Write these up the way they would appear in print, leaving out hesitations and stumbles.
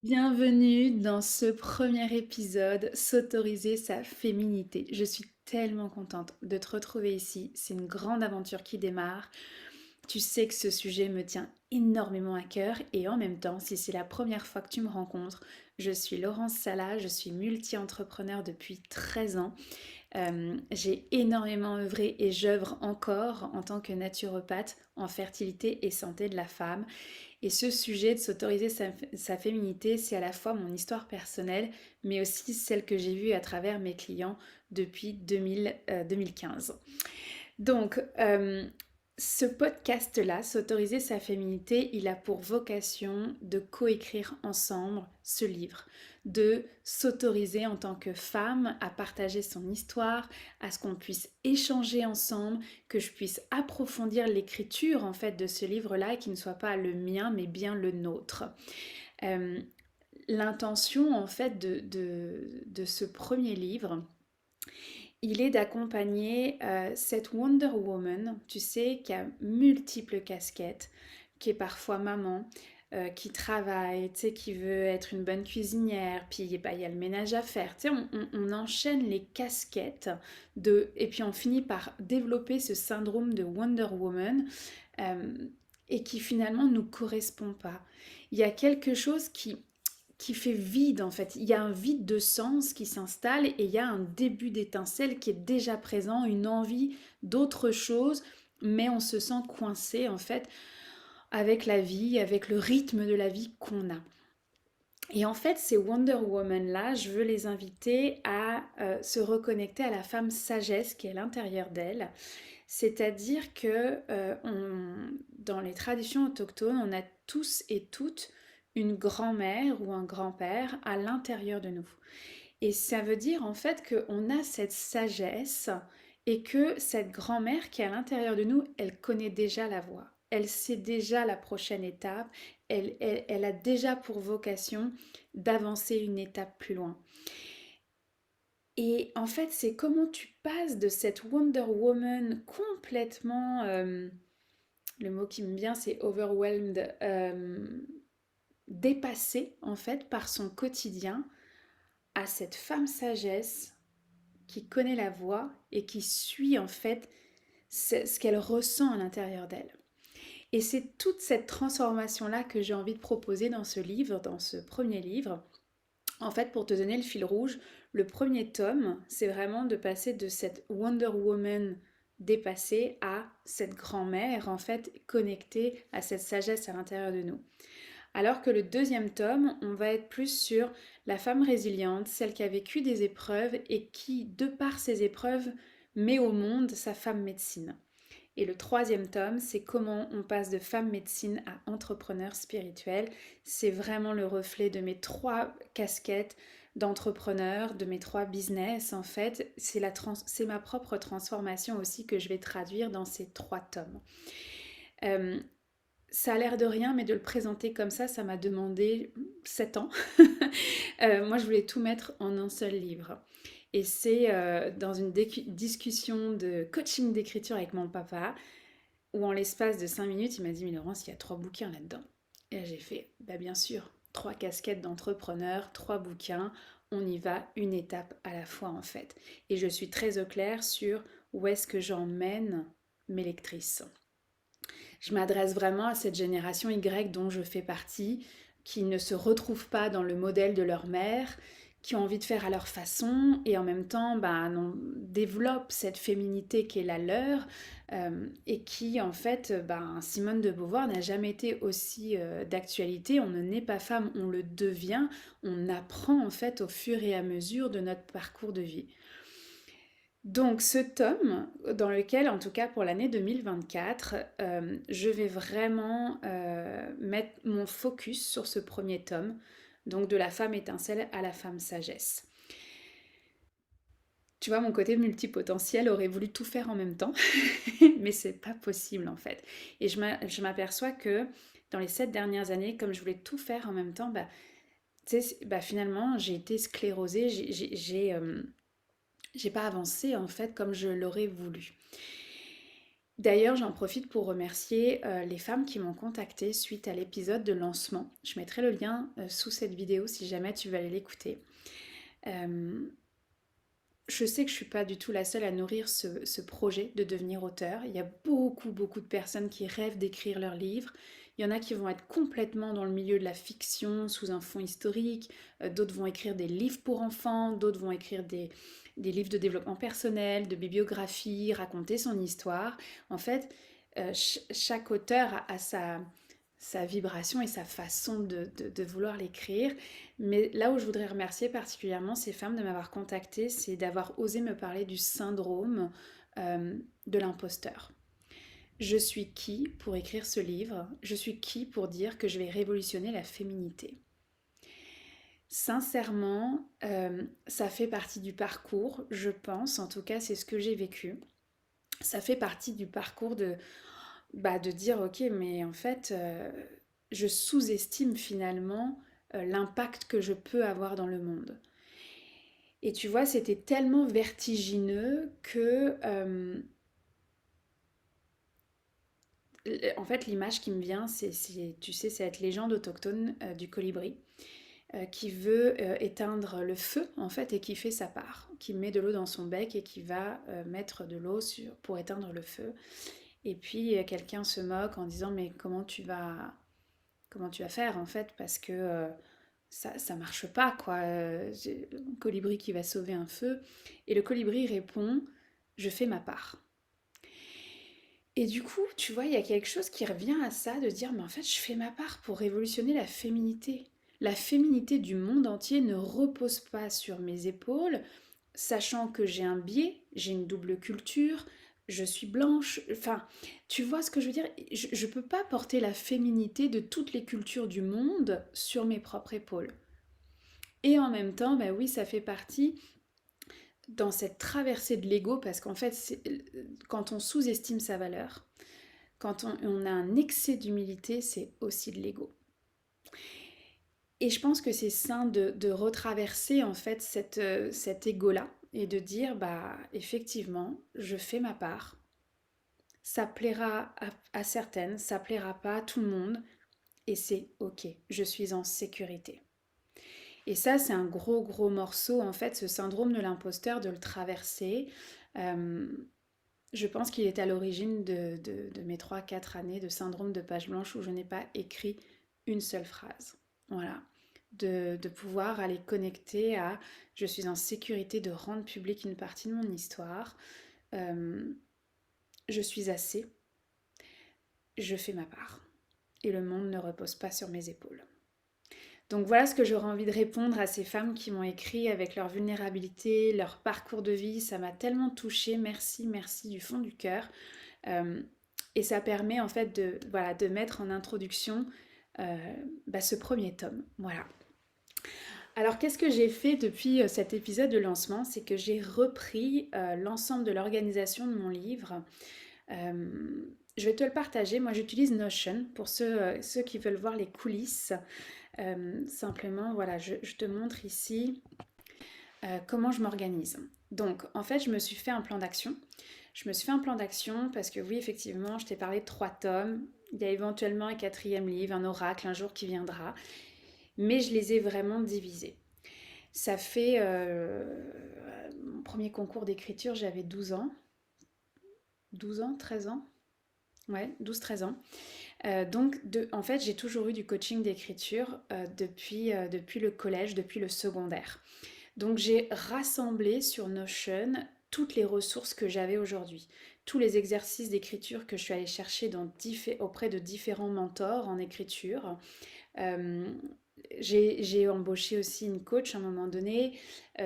Bienvenue dans ce premier épisode, s'autoriser sa féminité. Je suis tellement contente de te retrouver ici. C'est une grande aventure qui démarre. Tu sais que ce sujet me tient énormément à cœur et en même temps, si c'est la première fois que tu me rencontres, je suis Laurence Sala, je suis multi-entrepreneur depuis 13 ans. J'ai énormément œuvré et j'œuvre encore en tant que naturopathe en fertilité et santé de la femme. Et ce sujet de s'autoriser sa féminité, c'est à la fois mon histoire personnelle, mais aussi celle que j'ai vue à travers mes clients depuis 2015. Donc, ce podcast-là, s'autoriser sa féminité, il a pour vocation de coécrire ensemble ce livre, de s'autoriser en tant que femme à partager son histoire, à ce qu'on puisse échanger ensemble, que je puisse approfondir l'écriture en fait de ce livre-là et qui ne soit pas le mien mais bien le nôtre. Euh, L'intention en fait de ce premier livre, il est d'accompagner cette Wonder Woman, tu sais, qui a multiples casquettes, qui est parfois maman, qui travaille, tu sais, qui veut être une bonne cuisinière, puis bah, il y a le ménage à faire. Tu sais, on enchaîne les casquettes et puis on finit par développer ce syndrome de Wonder Woman euh, et qui finalement ne nous correspond pas. Il y a quelque chose qui fait vide en fait. Il y a un vide de sens qui s'installe et il y a un début d'étincelle qui est déjà présent, une envie d'autre chose, mais on se sent coincé en fait avec la vie, avec le rythme de la vie qu'on a. Et en fait, ces Wonder Woman-là, je veux les inviter à se reconnecter à la femme sagesse qui est à l'intérieur d'elle. C'est-à-dire que dans les traditions autochtones, on a tous et toutes une grand-mère ou un grand-père à l'intérieur de nous. Et ça veut dire en fait qu'on a cette sagesse et que cette grand-mère qui est à l'intérieur de nous, elle connaît déjà la voie. Elle sait déjà la prochaine étape. Elle a déjà pour vocation d'avancer une étape plus loin. Et en fait, c'est comment tu passes de cette Wonder Woman complètement, le mot qui me vient, c'est overwhelmed, dépassée en fait par son quotidien, à cette femme sagesse qui connaît la voie et qui suit en fait ce qu'elle ressent à l'intérieur d'elle. Et c'est toute cette transformation-là que j'ai envie de proposer dans ce livre, dans ce premier livre. En fait, pour te donner le fil rouge, le premier tome, c'est vraiment de passer de cette Wonder Woman dépassée à cette grand-mère, en fait, connectée à cette sagesse à l'intérieur de nous. Alors que le deuxième tome, on va être plus sur la femme résiliente, celle qui a vécu des épreuves et qui, de par ces épreuves, met au monde sa femme médecine. Et le troisième tome, c'est comment on passe de femme médecine à entrepreneur spirituel. C'est vraiment le reflet de mes trois casquettes d'entrepreneur, de mes trois business en fait. C'est ma propre transformation aussi que je vais traduire dans ces trois tomes. Euh, Ça a l'air de rien, mais de le présenter comme ça m'a demandé 7 ans. Moi, je voulais tout mettre en un seul livre. Et c'est dans une discussion de coaching d'écriture avec mon papa, où en l'espace de 5 minutes, il m'a dit, mais Laurence, il y a 3 bouquins là-dedans. Et là, j'ai fait, bah bien sûr, 3 casquettes d'entrepreneur, 3 bouquins, on y va une étape à la fois en fait. Et je suis très au clair sur où est-ce que j'emmène mes lectrices. Je m'adresse vraiment à cette génération Y dont je fais partie, qui ne se retrouvent pas dans le modèle de leur mère, qui ont envie de faire à leur façon et en même temps développent cette féminité qui est la leur et qui en fait, Simone de Beauvoir n'a jamais été aussi d'actualité. On ne naît pas femme, on le devient, on apprend en fait au fur et à mesure de notre parcours de vie. Donc ce tome, dans lequel, en tout cas pour l'année 2024, je vais vraiment mettre mon focus sur ce premier tome, donc de la femme étincelle à la femme sagesse. Tu vois, mon côté multipotentiel aurait voulu tout faire en même temps, mais c'est pas possible en fait. Et je m'aperçois que dans les 7 dernières années, comme je voulais tout faire en même temps, finalement j'ai été sclérosée, j'ai pas avancé en fait comme je l'aurais voulu. D'ailleurs, j'en profite pour remercier les femmes qui m'ont contactée suite à l'épisode de lancement. Je mettrai le lien sous cette vidéo si jamais tu veux aller l'écouter. Euh, je sais que je ne suis pas du tout la seule à nourrir ce projet de devenir auteur. Il y a beaucoup, beaucoup de personnes qui rêvent d'écrire leurs livres. Il y en a qui vont être complètement dans le milieu de la fiction, sous un fond historique. D'autres vont écrire des livres pour enfants. D'autres vont écrire des livres de développement personnel, de bibliographie, raconter son histoire. En fait, chaque auteur a sa vibration et sa façon de vouloir l'écrire. Mais là où je voudrais remercier particulièrement ces femmes de m'avoir contactée, c'est d'avoir osé me parler du syndrome de l'imposteur. Je suis qui pour écrire ce livre? Je suis qui pour dire que je vais révolutionner la féminité? Sincèrement, ça fait partie du parcours, je pense, en tout cas c'est ce que j'ai vécu. Ça fait partie du parcours de dire ok, mais en fait, je sous-estime finalement l'impact que je peux avoir dans le monde. Et tu vois, c'était tellement vertigineux que, en fait, l'image qui me vient, tu sais, c'est cette légende autochtone du colibri qui veut éteindre le feu, en fait, et qui fait sa part, qui met de l'eau dans son bec et qui va mettre de l'eau pour éteindre le feu. Et puis, quelqu'un se moque en disant, mais comment tu vas faire, en fait, parce que ça marche pas, quoi. J'ai un colibri qui va sauver un feu. Et le colibri répond, je fais ma part. Et du coup, tu vois, il y a quelque chose qui revient à ça, de dire, mais en fait, je fais ma part pour révolutionner la féminité. La féminité du monde entier ne repose pas sur mes épaules, sachant que j'ai un biais, j'ai une double culture, je suis blanche, enfin, tu vois ce que je veux dire? Je ne peux pas porter la féminité de toutes les cultures du monde sur mes propres épaules. Et en même temps, bah oui, ça fait partie dans cette traversée de l'ego, parce qu'en fait, quand on sous-estime sa valeur, quand on a un excès d'humilité, c'est aussi de l'ego. Et je pense que c'est sain de retraverser en fait cet ego-là et de dire, bah effectivement, je fais ma part. Ça plaira à certaines, ça plaira pas à tout le monde, et c'est ok, je suis en sécurité. Et ça, c'est un gros, gros morceau, en fait, ce syndrome de l'imposteur, de le traverser. Euh, je pense qu'il est à l'origine de mes 3 4 années de syndrome de page blanche où je n'ai pas écrit une seule phrase. Voilà. De pouvoir aller connecter à je suis en sécurité de rendre publique une partie de mon histoire. Euh, je suis assez. Je fais ma part. Et le monde ne repose pas sur mes épaules. Donc voilà ce que j'aurais envie de répondre à ces femmes qui m'ont écrit avec leur vulnérabilité, leur parcours de vie. Ça m'a tellement touchée. Merci, merci du fond du cœur. Euh, et ça permet en fait de mettre en introduction ce premier tome. Voilà. Alors qu'est-ce que j'ai fait depuis cet épisode de lancement? C'est que j'ai repris l'ensemble de l'organisation de mon livre. Je vais te le partager. Moi j'utilise Notion pour ceux qui veulent voir les coulisses. Simplement, voilà, je te montre ici comment je m'organise. Donc, en fait, je me suis fait un plan d'action. Je me suis fait un plan d'action parce que oui, effectivement, je t'ai parlé de 3 tomes. Il y a éventuellement un 4e livre, un oracle, un jour qui viendra. Mais je les ai vraiment divisés. Ça fait mon premier concours d'écriture, j'avais 12 ans. 12 ans, 13 ans. Ouais, 12 13 ans. En fait, j'ai toujours eu du coaching d'écriture depuis le collège, depuis le secondaire. Donc, j'ai rassemblé sur Notion toutes les ressources que j'avais aujourd'hui, tous les exercices d'écriture que je suis allée chercher auprès de différents mentors en écriture. Euh, j'ai embauché aussi une coach à un moment donné.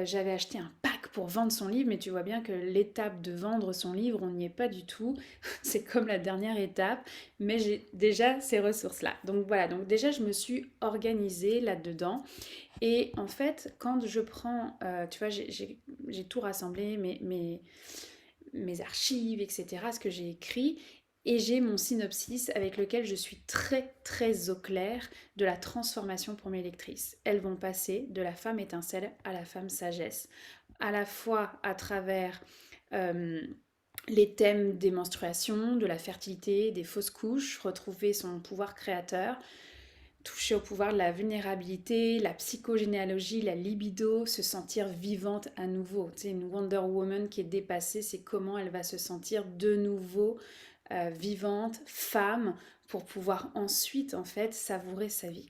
J'avais acheté un pack pour vendre son livre, mais tu vois bien que l'étape de vendre son livre, on n'y est pas du tout. C'est comme la dernière étape, mais j'ai déjà ces ressources-là. Donc voilà, donc déjà je me suis organisée là-dedans. Et en fait, quand je prends, tu vois, j'ai tout rassemblé, mes archives, etc., ce que j'ai écrit, et j'ai mon synopsis avec lequel je suis très très au clair de la transformation pour mes lectrices. Elles vont passer de la femme étincelle à la femme sagesse, à la fois à travers les thèmes des menstruations, de la fertilité, des fausses couches, retrouver son pouvoir créateur, toucher au pouvoir de la vulnérabilité, la psychogénéalogie, la libido, se sentir vivante à nouveau. Tu sais, une Wonder Woman qui est dépassée, c'est comment elle va se sentir de nouveau vivante, femme, pour pouvoir ensuite, en fait, savourer sa vie.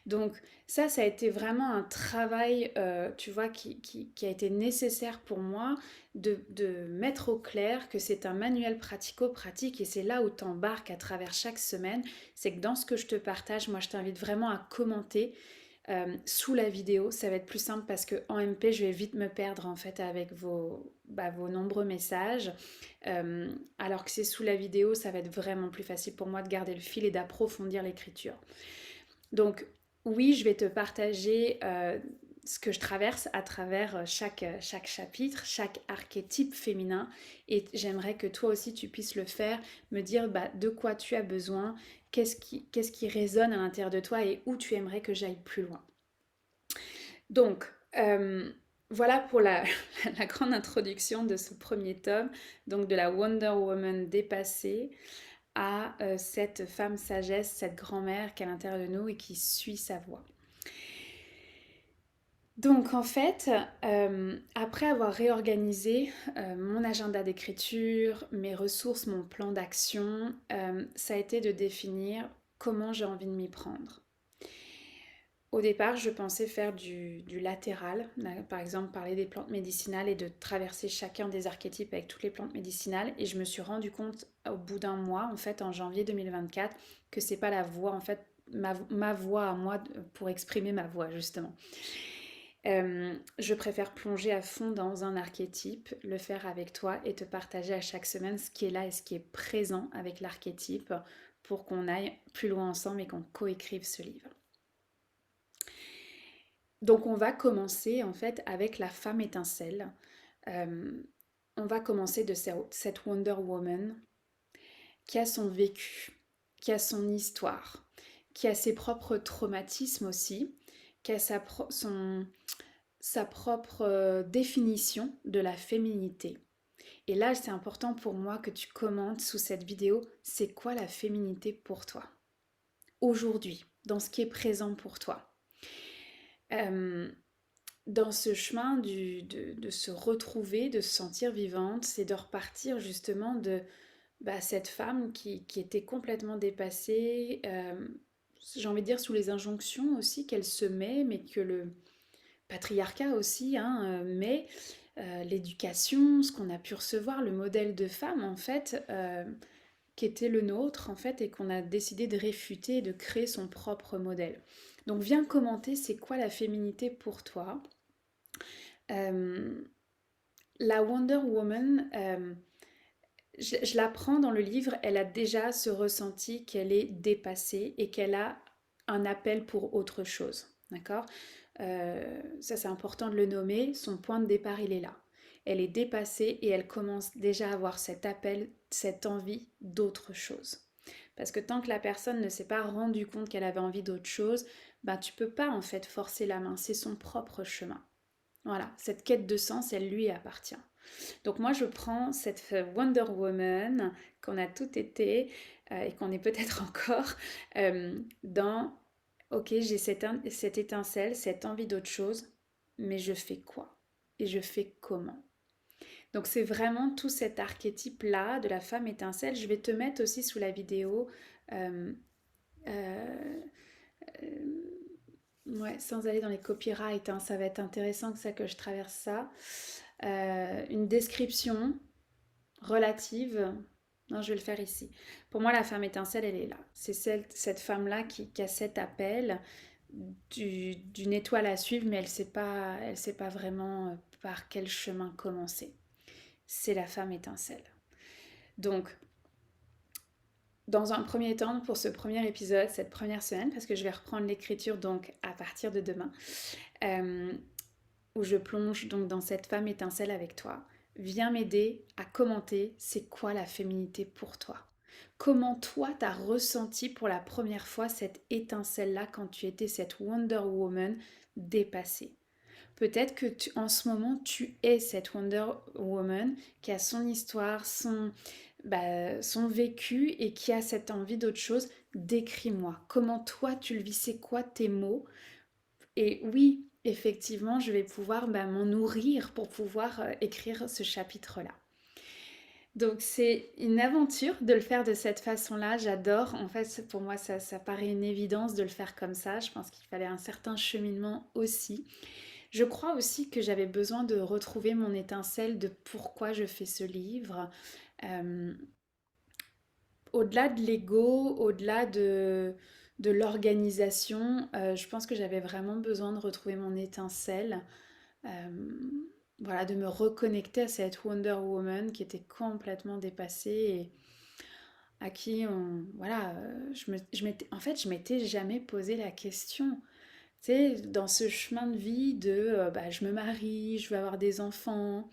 Donc ça a été vraiment un travail, tu vois, qui a été nécessaire pour moi de mettre au clair que c'est un manuel pratico-pratique et c'est là où tu embarques à travers chaque semaine. C'est que dans ce que je te partage, moi je t'invite vraiment à commenter sous la vidéo. Ça va être plus simple parce qu'en MP, je vais vite me perdre en fait avec vos nombreux messages. Alors que c'est sous la vidéo, ça va être vraiment plus facile pour moi de garder le fil et d'approfondir l'écriture. Donc oui, je vais te partager ce que je traverse à travers chaque chapitre, chaque archétype féminin. Et j'aimerais que toi aussi tu puisses le faire, me dire de quoi tu as besoin, qu'est-ce qui résonne à l'intérieur de toi et où tu aimerais que j'aille plus loin. Donc, voilà pour la grande introduction de ce premier tome, donc de la Wonder Woman dépassée à cette femme sagesse, cette grand-mère qui est à l'intérieur de nous et qui suit sa voix. Donc en fait, après avoir réorganisé mon agenda d'écriture, mes ressources, mon plan d'action, ça a été de définir comment j'ai envie de m'y prendre. Au départ, je pensais faire du latéral, par exemple parler des plantes médicinales et de traverser chacun des archétypes avec toutes les plantes médicinales. Et je me suis rendu compte au bout d'un mois, en fait en janvier 2024, que c'est pas la voie, en fait, ma voie à moi pour exprimer ma voix justement. Je préfère plonger à fond dans un archétype, le faire avec toi et te partager à chaque semaine ce qui est là et ce qui est présent avec l'archétype pour qu'on aille plus loin ensemble et qu'on coécrive ce livre. Donc on va commencer en fait avec la femme étincelle. On va commencer de cette Wonder Woman qui a son vécu, qui a son histoire, qui a ses propres traumatismes aussi, qui a sa propre définition de la féminité. Et là, c'est important pour moi que tu commentes sous cette vidéo, c'est quoi la féminité pour toi aujourd'hui, dans ce qui est présent pour toi. Dans ce chemin de se retrouver, de se sentir vivante, c'est de repartir justement de cette femme qui était complètement dépassée, j'ai envie de dire sous les injonctions aussi qu'elle se met, mais que le patriarcat aussi met, l'éducation, ce qu'on a pu recevoir, le modèle de femme en fait, qui était le nôtre en fait et qu'on a décidé de réfuter et de créer son propre modèle. Donc viens commenter c'est quoi la féminité pour toi. La Wonder Woman, je l'apprends dans le livre, elle a déjà ce ressenti qu'elle est dépassée et qu'elle a un appel pour autre chose. D'accord. Ça c'est important de le nommer, son point de départ il est là. Elle est dépassée et elle commence déjà à avoir cet appel, cette envie d'autre chose. Parce que tant que la personne ne s'est pas rendu compte qu'elle avait envie d'autre chose, tu peux pas en fait forcer la main, c'est son propre chemin. Voilà, cette quête de sens, elle lui appartient. Donc moi, je prends cette Wonder Woman qu'on a toutes été et qu'on est peut-être encore dans, ok, j'ai cette étincelle, cette envie d'autre chose, mais je fais quoi? Et je fais comment? Donc c'est vraiment tout cet archétype-là de la femme étincelle. Je vais te mettre aussi sous la vidéo euh, euh, ouais, sans aller dans les copyrights, hein, ça va être intéressant que que je traverse ça. Une description relative. Non, je vais le faire ici. Pour moi, la femme étincelle, elle est là. C'est cette femme-là qui a cet appel d'une étoile à suivre, mais elle sait pas vraiment par quel chemin commencer. C'est la femme étincelle. Donc, dans un premier temps, pour ce premier épisode, cette première semaine, parce que je vais reprendre l'écriture donc à partir de demain, où je plonge donc dans cette femme étincelle avec toi, viens m'aider à commenter c'est quoi la féminité pour toi. Comment toi t'as ressenti pour la première fois cette étincelle-là quand tu étais cette Wonder Woman dépassée. Peut-être que en ce moment, tu es cette Wonder Woman qui a son histoire, son vécu et qui a cette envie d'autre chose. Décris-moi. Comment toi tu le vis? C'est quoi tes mots? Et oui, effectivement, je vais pouvoir m'en nourrir pour pouvoir écrire ce chapitre-là. Donc c'est une aventure de le faire de cette façon-là, j'adore. En fait, pour moi, ça paraît une évidence de le faire comme ça. Je pense qu'il fallait un certain cheminement aussi. Je crois aussi que j'avais besoin de retrouver mon étincelle de pourquoi je fais ce livre. Euh, Au-delà de l'ego, au-delà de l'organisation, je pense que j'avais vraiment besoin de retrouver mon étincelle. Euh, voilà, de me reconnecter à cette Wonder Woman qui était complètement dépassée et à qui voilà, en fait, je m'étais jamais posé la question. Tu sais, dans ce chemin de vie je me marie, je veux avoir des enfants.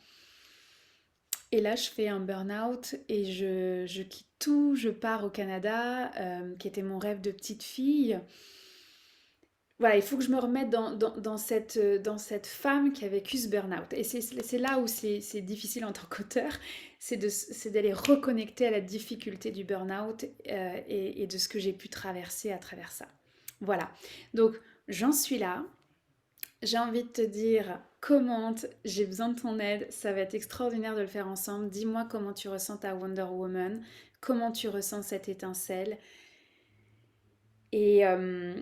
Et là, je fais un burn-out et je quitte tout, je pars au Canada, qui était mon rêve de petite fille. Voilà, il faut que je me remette dans cette femme qui a vécu ce burn-out. Et c'est là où c'est difficile en tant qu'auteur, c'est d'aller reconnecter à la difficulté du burn-out et de ce que j'ai pu traverser à travers ça. Voilà, donc j'en suis là. J'ai envie de te dire, commente, j'ai besoin de ton aide, ça va être extraordinaire de le faire ensemble. Dis-moi comment tu ressens ta Wonder Woman, comment tu ressens cette étincelle et, euh,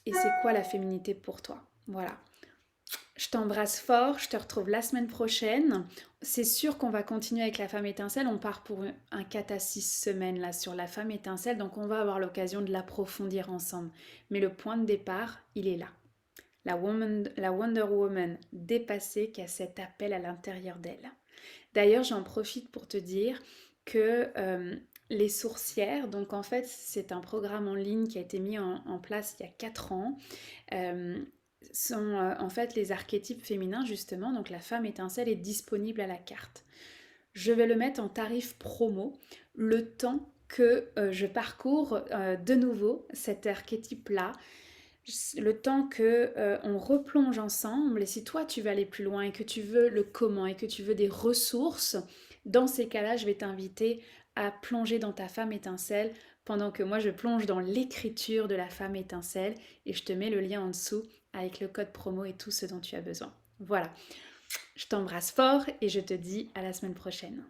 et c'est quoi la féminité pour toi. Voilà. Je t'embrasse fort, je te retrouve la semaine prochaine. C'est sûr qu'on va continuer avec la femme étincelle. On part pour un 4 à 6 semaines là sur la femme étincelle, donc on va avoir l'occasion de l'approfondir ensemble. Mais le point de départ, il est là. La Wonder Woman dépassée qui a cet appel à l'intérieur d'elle. D'ailleurs, j'en profite pour te dire que les sourcières, donc en fait, c'est un programme en ligne qui a été mis en place il y a 4 ans. Euh, sont en fait les archétypes féminins justement, donc la femme étincelle est disponible à la carte. Je vais le mettre en tarif promo le temps que je parcours de nouveau cet archétype-là, le temps que on replonge ensemble. Et si toi tu veux aller plus loin et que tu veux le comment et que tu veux des ressources, dans ces cas-là, je vais t'inviter à plonger dans ta femme étincelle pendant que moi je plonge dans l'écriture de la femme étincelle et je te mets le lien en dessous avec le code promo et tout ce dont tu as besoin. Voilà, je t'embrasse fort et je te dis à la semaine prochaine.